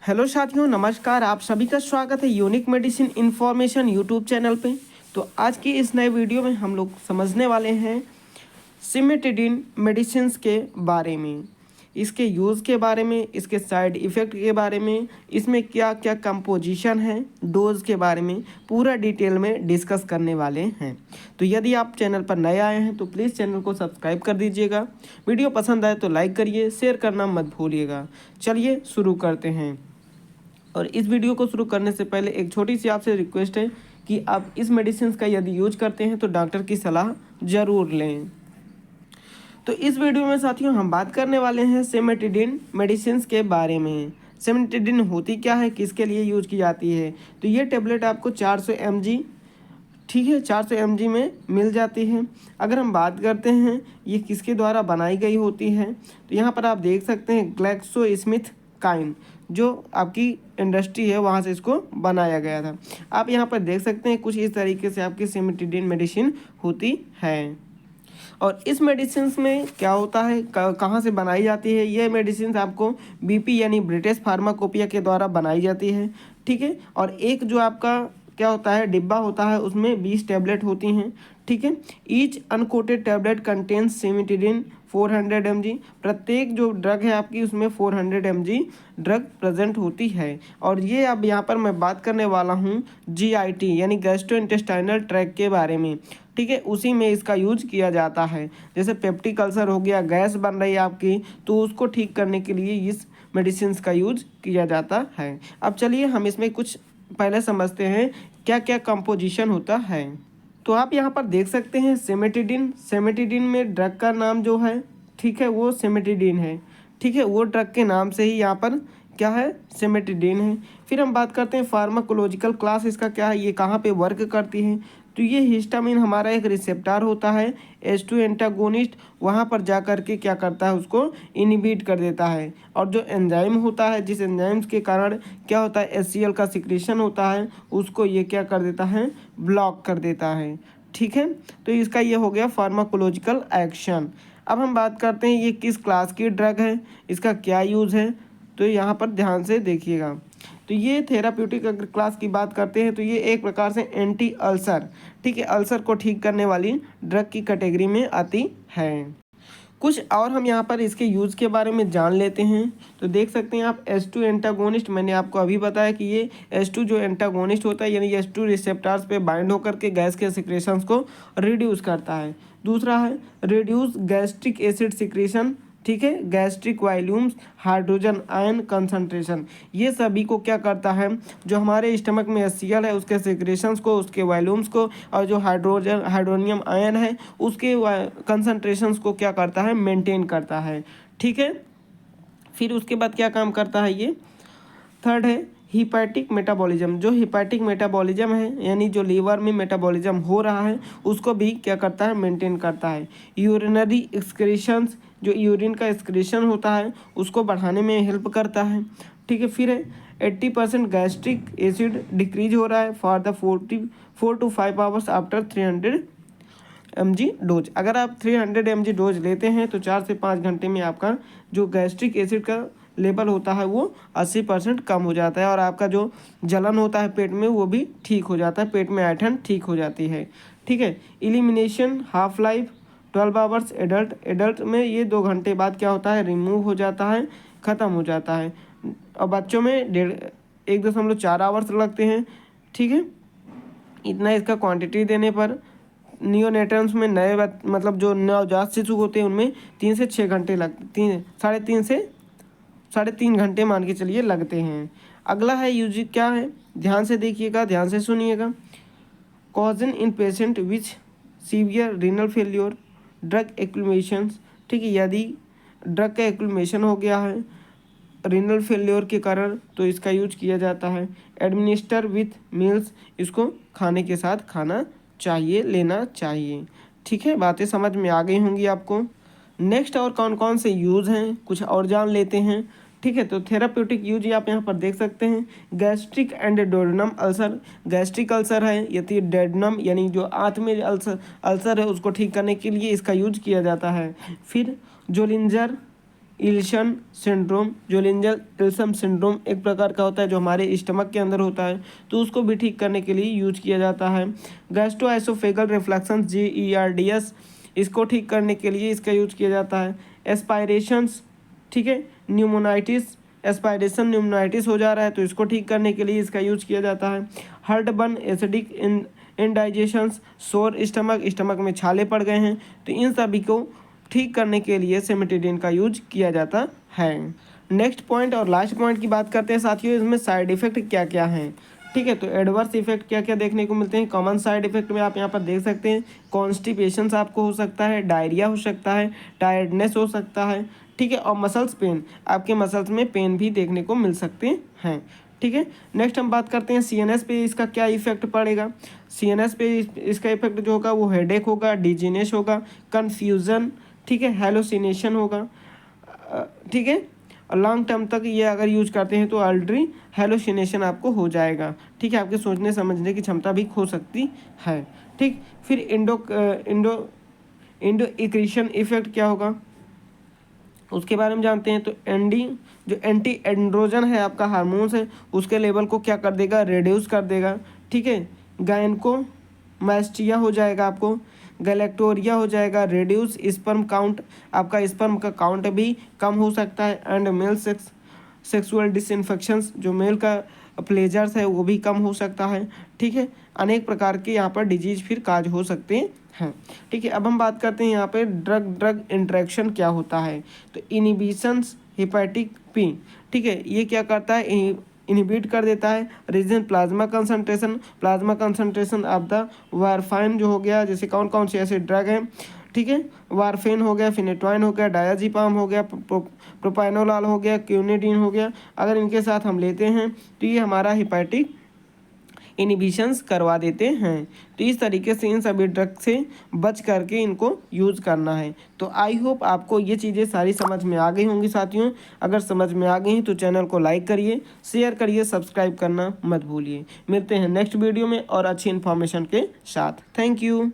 Hello साथियों, नमस्कार। आप सभी का स्वागत है unique medicine information YouTube channel पे। तो आज की इस नए वीडियो में हम लोग समझने वाले हैं सिमेटिडिन मेडिसिन्स के बारे में, इसके यूज़ के बारे में, इसके साइड इफ़ेक्ट के बारे में, इसमें क्या क्या कंपोजिशन है, डोज के बारे में पूरा डिटेल में डिस्कस करने वाले हैं। तो यदि आप चैनल पर नए आए हैं तो प्लीज़ चैनल को सब्सक्राइब कर दीजिएगा। वीडियो पसंद आए तो लाइक करिए, शेयर करना मत भूलिएगा। चलिए शुरू करते हैं। और इस वीडियो को शुरू करने से पहले एक छोटी सी आपसे रिक्वेस्ट है कि आप इस मेडिसिन का यदि यूज करते हैं तो डॉक्टर की सलाह ज़रूर लें। तो इस वीडियो में साथियों हम बात करने वाले हैं सिमेटिडिन मेडिसिन के बारे में। सिमेटिडिन होती क्या है, किसके लिए यूज की जाती है। तो ये टेबलेट आपको 400 mg, ठीक है, 400 mg में मिल जाती है। अगर हम बात करते हैं ये किसके द्वारा बनाई गई होती है, तो यहाँ पर आप देख सकते हैं ग्लैक्सोस्मिथक्लाइन जो आपकी इंडस्ट्री है वहाँ से इसको बनाया गया था। आप यहाँ पर देख सकते हैं कुछ इस तरीके से आपकी सिमेटिडिन मेडिसिन होती है। और इस मेडिसिन में क्या होता है, कहाँ से बनाई जाती है, ये मेडिसिन आपको बीपी यानी ब्रिटिश फार्माकोपिया के द्वारा बनाई जाती है, ठीक है। और एक जो आपका क्या होता है डिब्बा होता है उसमें 20 टैबलेट होती हैं, ठीक है। Each uncoated tablet contains cimetidine 400 mg। प्रत्येक जो ड्रग है आपकी उसमें 400 mg ड्रग प्रेजेंट होती है। और ये अब यहाँ पर मैं बात करने वाला हूँ GIT यानी गैस्ट्रोइंटेस्टाइनल ट्रैक्ट के बारे में, ठीक है। उसी में इसका यूज किया जाता है। जैसे पेप्टिक अल्सर हो गया, गैस बन रही है आपकी, तो उसको ठीक करने के लिए इस मेडिसिन का यूज किया जाता है। अब चलिए हम इसमें कुछ पहले समझते हैं क्या क्या कंपोजिशन होता है। तो आप यहाँ पर देख सकते हैं सिमेटिडिन में ड्रग का नाम जो है, ठीक है, वो सिमेटिडिन है, ठीक है। वो ड्रग के नाम से ही यहाँ पर क्या है, सिमेटिडिन है। फिर हम बात करते हैं फार्माकोलॉजिकल क्लास इसका क्या है, ये कहाँ पे वर्क करती है। तो ये हिस्टामिन हमारा एक रिसेप्टर होता है H2 एंटागोनिस्ट, वहाँ पर जा कर के क्या करता है, उसको इनहिबिट कर देता है। और जो एंजाइम होता है, जिस एंजाइम्स के कारण क्या होता है HCl का सिक्रेशन होता है, उसको ये क्या कर देता है, ब्लॉक कर देता है, ठीक है। तो इसका ये हो गया फार्माकोलॉजिकल एक्शन। अब हम बात करते हैं ये किस क्लास की ड्रग है, इसका क्या यूज़ है। तो यहाँ पर ध्यान से देखिएगा। तो ये थेराप्यूटिक अगर क्लास की बात करते हैं तो ये एक प्रकार से एंटी अल्सर, ठीक है, अल्सर को ठीक करने वाली ड्रग की कैटेगरी में आती है। कुछ और हम यहाँ पर इसके यूज़ के बारे में जान लेते हैं। तो देख सकते हैं आप H2 एंटागोनिस्ट, मैंने आपको अभी बताया कि ये H2 जो एंटागोनिस्ट होता है यानी H2 रिसेप्टर्स पे बाइंड होकर के गैस के सिक्रेशंस को रिड्यूस करता है। दूसरा है रिड्यूस गैस्ट्रिक एसिड सिक्रेशन, ठीक है, gastric volumes, hydrogen ion concentration, ये सभी को क्या करता है, जो हमारे स्टमक में HCl है उसके सिक्रेशंस को, उसके वॉल्यूम्स को, और जो हाइड्रोनियम आयन है उसके कंसंट्रेशंस को क्या करता है, मेंटेन करता है, ठीक है। फिर उसके बाद क्या काम करता है ये, थर्ड है हिपैटिक मेटाबॉलिज्म। जो हिपैटिक मेटाबॉलिज्म है यानी जो लीवर में मेटाबॉलिज्म हो रहा है उसको भी क्या करता है, मेंटेन करता है। यूरिनरी एक्सक्रीशंस, जो यूरिन का एक्सक्रीशन होता है उसको बढ़ाने में हेल्प करता है, ठीक है। फिर है 80% गैस्ट्रिक एसिड डिक्रीज हो रहा है for the 4 to 5 hours after 300 mg dose. अगर आप 300 mg डोज लेते हैं तो 4 से 5 घंटे में आपका जो गैस्ट्रिक एसिड का लेवल होता है वो 80% कम हो जाता है, और आपका जो जलन होता है पेट में वो भी ठीक हो जाता है, पेट में ऐंठन ठीक हो जाती है, ठीक है। Elimination half life 12 hours, adult में ये 2 घंटे बाद क्या होता है, रिमूव हो जाता है, ख़त्म हो जाता है। और बच्चों में 1.4 आवर्स लगते हैं, ठीक है। इतना इसका क्वांटिटी देने पर नियोनेटन्स में नए मतलब जो नवजात शिशु होते हैं उनमें 3 से 6 घंटे साढ़े तीन घंटे मान के चलिए लगते हैं। अगला है यूज क्या है, ध्यान से देखिएगा, ध्यान से सुनिएगा। Caution in patient which severe renal failure drug accumulations, ठीक है, यदि ड्रग का एक्लमेशन हो गया है रीनल फेल्योर के कारण तो इसका यूज किया जाता है। एडमिनिस्टर विथ मील्स, इसको खाने के साथ खाना चाहिए, लेना चाहिए, ठीक है। बातें समझ में आ गई होंगी आपको। नेक्स्ट और कौन कौन से यूज़ हैं कुछ और जान लेते हैं, ठीक है। तो थेराप्यूटिक यूज आप यहाँ पर देख सकते हैं। Gastric and duodenum ulcer, gastric ulcer है यदि डेडनम यानी जो आंत में अल्सर है उसको ठीक करने के लिए इसका यूज किया जाता है। फिर जोलिंजर इल्सन सिंड्रोम, जोलिंजर इल्सम सिंड्रोम एक प्रकार का होता है जो हमारे स्टमक के अंदर होता है, तो उसको भी ठीक करने के लिए यूज किया जाता है। गैस्ट्रोएसोफेगल रिफ्लक्शन GERDS, इसको ठीक करने के लिए इसका यूज किया जाता है। एस्पायरेशंस, ठीक है, न्यूमोनाइटिस, एस्पायरेशन न्यूमोनाइटिस हो जा रहा है तो इसको ठीक करने के लिए इसका यूज किया जाता है। हार्टबर्न, एसिडिक इंडाइजेशंस, सोर स्टमक, स्टमक में छाले पड़ गए हैं, तो इन सभी को ठीक करने के लिए सिमेटिडिन का यूज किया जाता है। नेक्स्ट पॉइंट और लास्ट पॉइंट की बात करते हैं साथियों, इसमें साइड इफेक्ट क्या क्या हैं। ठीक है, तो एडवर्स इफेक्ट क्या क्या देखने को मिलते हैं। कॉमन साइड इफेक्ट में आप यहाँ पर देख सकते हैं, कॉन्स्टिपेशन आपको हो सकता है, डायरिया हो सकता है, टायर्डनेस हो सकता है, ठीक है, और मसल्स पेन, आपके मसल्स में पेन भी देखने को मिल सकते हैं। ठीक है, नेक्स्ट हम बात करते हैं CNS पे इसका क्या इफेक्ट पड़ेगा। CNS पे इसका इफेक्ट जो होगा वो हेडेक होगा, डिजीनेस होगा, कन्फ्यूज़न, ठीक है, हेलोसिनेशन होगा, ठीक है, और लॉन्ग टर्म तक ये अगर यूज करते हैं तो ऑलरेडी हेलोसिनेशन आपको हो जाएगा। ठीक है, आपके सोचने समझने की क्षमता भी खो सकती है। ठीक, फिर इंडो इक्रीशन इफेक्ट क्या होगा उसके बारे में जानते हैं। तो जो एंटी एंड्रोजन है आपका हार्मोन्स है, उसके लेवल को क्या कर देगा, रिड्यूस कर देगा। ठीक है, गायनकोमास्टिया हो जाएगा, आपको गैलेक्टोरिया हो जाएगा, रिड्यूस स्पर्म काउंट, आपका स्पर्म का काउंट भी कम हो सकता है। एंड मेल सेक्सुअल डिसइंफेक्शंस, जो मेल का प्लेजर्स है वो भी कम हो सकता है। ठीक है, अनेक प्रकार के यहाँ पर डिजीज फिर काज हो सकते हैं। ठीक है, अब हम बात करते हैं यहाँ पे ड्रग इंटरेक्शन क्या होता है। तो इनिबिशंस हेपेटिक पी, ठीक है, ये क्या करता है, इनहिबिट कर देता है reason plasma concentration of the warfarin जो हो गया, जैसे कौन कौन से ऐसे ड्रग हैं। ठीक है, वारफेन हो गया, फिनेटोइन हो गया, डायाजीपाम हो गया, प्रोपाइनोलाल हो गया, क्यूनिडीन हो गया, अगर इनके साथ हम लेते हैं तो ये हमारा हेपेटिक इनिबिशंस करवा देते हैं। तो इस तरीके से इन सभी ड्रग से बच करके इनको यूज़ करना है। तो आई होप आपको ये चीज़ें सारी समझ में आ गई होंगी साथियों। अगर समझ में आ गई हैं तो चैनल को लाइक करिए, शेयर करिए, सब्सक्राइब करना मत भूलिए। मिलते हैं नेक्स्ट वीडियो में और अच्छी इन्फॉर्मेशन के साथ। Thank you.